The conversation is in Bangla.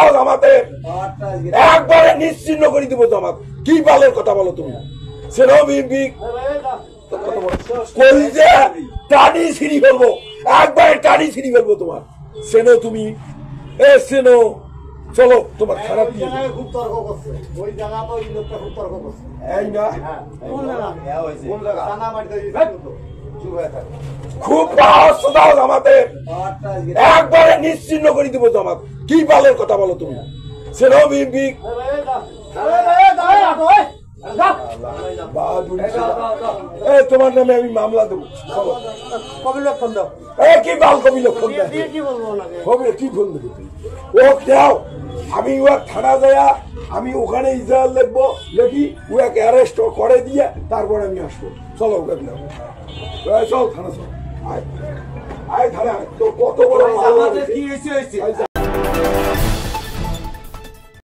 সাহস আমাদের একবারে নিশ্চিন্ন করে দিব জামাত। কি বালের কথা বলো তুমি? সেনো বিএনপি কলিজে টানি ছিঁড়ি ফেলবো, একবারে টানি ছিঁড়ি ফেলবো তোমার। সেনো তুমি সেনো চলো, তোমার খারাপ খুব তর্ক করছে ওই জায়গা তো ওই লোকটা খুব তর্ক করছে। এই না খুব সাহস আমাদের একবারে নিশ্চিন্ন করে দিব জামাত। কি বালের কথা বলো তুমি? সেনো বিএনপি তোমার নামে আমি মামলা দেবো। কি বাল কবি লক্ষণ কি ফোন দেবো ও দাও, আমি ওয়াক থানা যায়া আমি ওখানে ইসরায়েল লিখবো, লিখি ওয়াকে অ্যারেস্ট করে দিয়ে তারপরে আমি আসবো। চলো ওকে চল থানা, চল আয় আয় থানা। তো কত বড় কি হয়েছে?